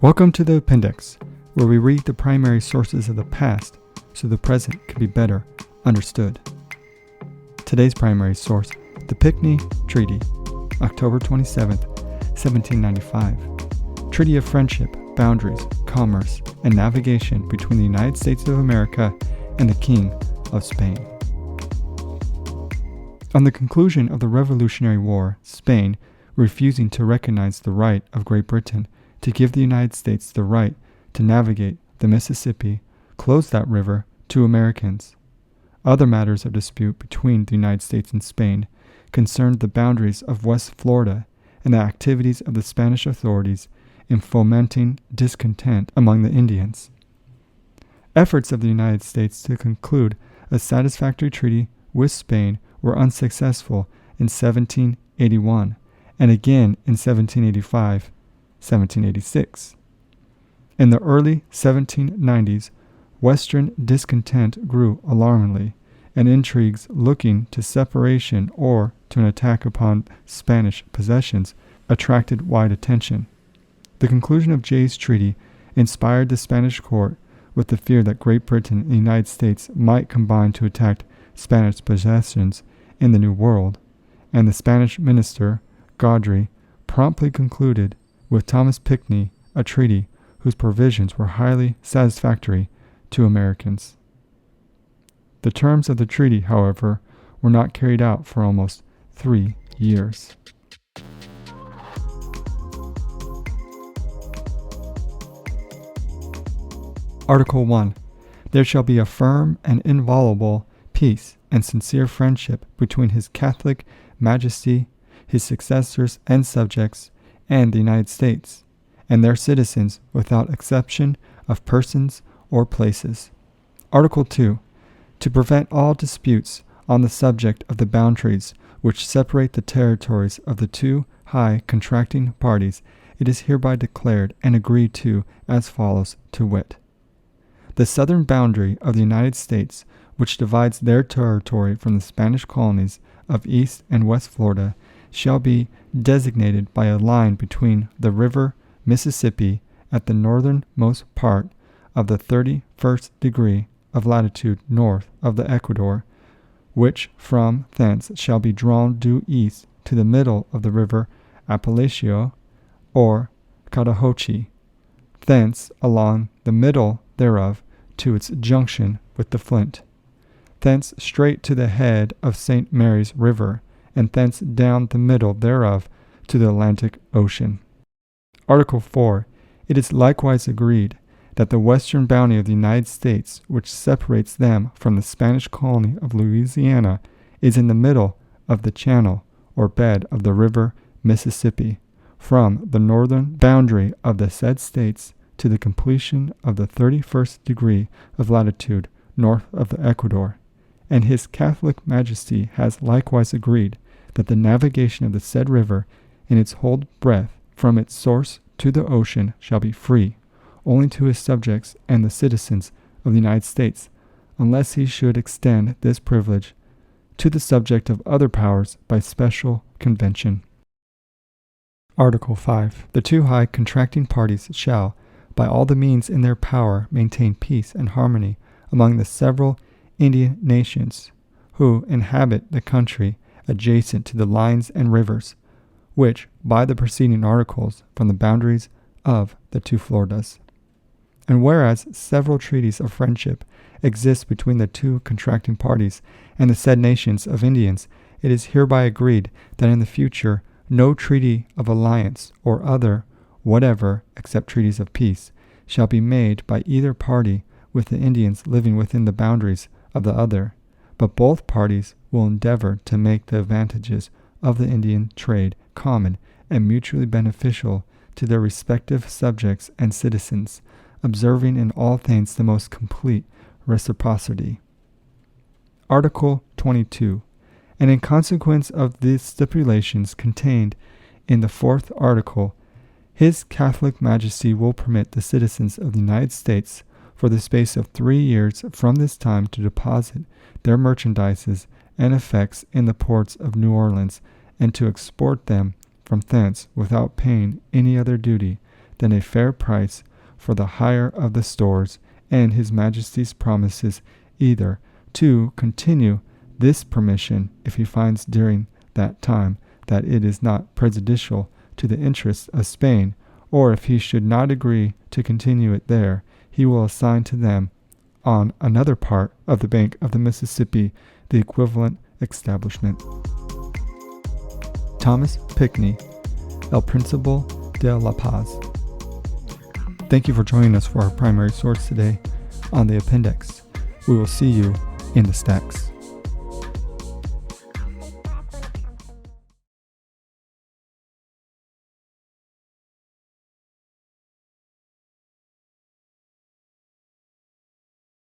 Welcome to the appendix, where we read the primary sources of the past so the present can be better understood. Today's primary source, the Pinckney Treaty, October 27, 1795. Treaty of Friendship, Boundaries, Commerce, and Navigation between the United States of America and the King of Spain. On the conclusion of the Revolutionary War, Spain, refusing to recognize the right of Great Britain to give the United States the right to navigate the Mississippi, closed that river to Americans. Other matters of dispute between the United States and Spain concerned the boundaries of West Florida and the activities of the Spanish authorities in fomenting discontent among the Indians. Efforts of the United States to conclude a satisfactory treaty with Spain were unsuccessful in 1781 and again in 1785, 1786. In the early 1790s, Western discontent grew alarmingly, and intrigues looking to separation or to an attack upon Spanish possessions attracted wide attention. The conclusion of Jay's Treaty inspired the Spanish court with the fear that Great Britain and the United States might combine to attack Spanish possessions in the New World, and the Spanish minister, Godoy, promptly concluded with Thomas Pinckney a treaty whose provisions were highly satisfactory to Americans. The terms of the treaty, however, were not carried out for almost 3 years. Article 1. There shall be a firm and inviolable peace and sincere friendship between His Catholic Majesty, his successors and subjects, and the United States, and their citizens without exception of persons or places. Article 2. To prevent all disputes on the subject of the boundaries which separate the territories of the two high contracting parties, it is hereby declared and agreed to as follows, to wit: the southern boundary of the United States, which divides their territory from the Spanish colonies of East and West Florida, shall be designated by a line between the river Mississippi at the northernmost part of the 31st degree of latitude north of the equator, which from thence shall be drawn due east to the middle of the river Apalache or Chattahoochee, thence along the middle thereof to its junction with the Flint, thence straight to the head of St. Mary's River, and thence down the middle thereof to the Atlantic Ocean. Article 4. It is likewise agreed that the western boundary of the United States, which separates them from the Spanish colony of Louisiana, is in the middle of the channel or bed of the river Mississippi, from the northern boundary of the said states to the completion of the 31st degree of latitude north of the equator. And His Catholic Majesty has likewise agreed that the navigation of the said river in its whole breadth from its source to the ocean shall be free, only to his subjects and the citizens of the United States, unless he should extend this privilege to the subject of other powers by special convention. Article 5. The two high contracting parties shall, by all the means in their power, maintain peace and harmony among the several Indian nations who inhabit the country adjacent to the lines and rivers, which, by the preceding articles, from the boundaries of the two Floridas. And whereas several treaties of friendship exist between the two contracting parties and the said nations of Indians, it is hereby agreed that in the future no treaty of alliance or other whatever, except treaties of peace, shall be made by either party with the Indians living within the boundaries of the other, but both parties will endeavor to make the advantages of the Indian trade common and mutually beneficial to their respective subjects and citizens, observing in all things the most complete reciprocity. Article 22. And in consequence of the stipulations contained in the 4th article, His Catholic Majesty will permit the citizens of the United States for the space of 3 years from this time to deposit their merchandises and effects in the ports of New Orleans, and to export them from thence without paying any other duty than a fair price for the hire of the stores, and His Majesty's promises either to continue this permission if he finds during that time that it is not prejudicial to the interests of Spain, or if he should not agree to continue it there, he will assign to them on another part of the bank of the Mississippi the equivalent establishment. Thomas Pinckney, El Principe de la Paz. Thank you for joining us for our primary source today on the appendix. We will see you in the stacks.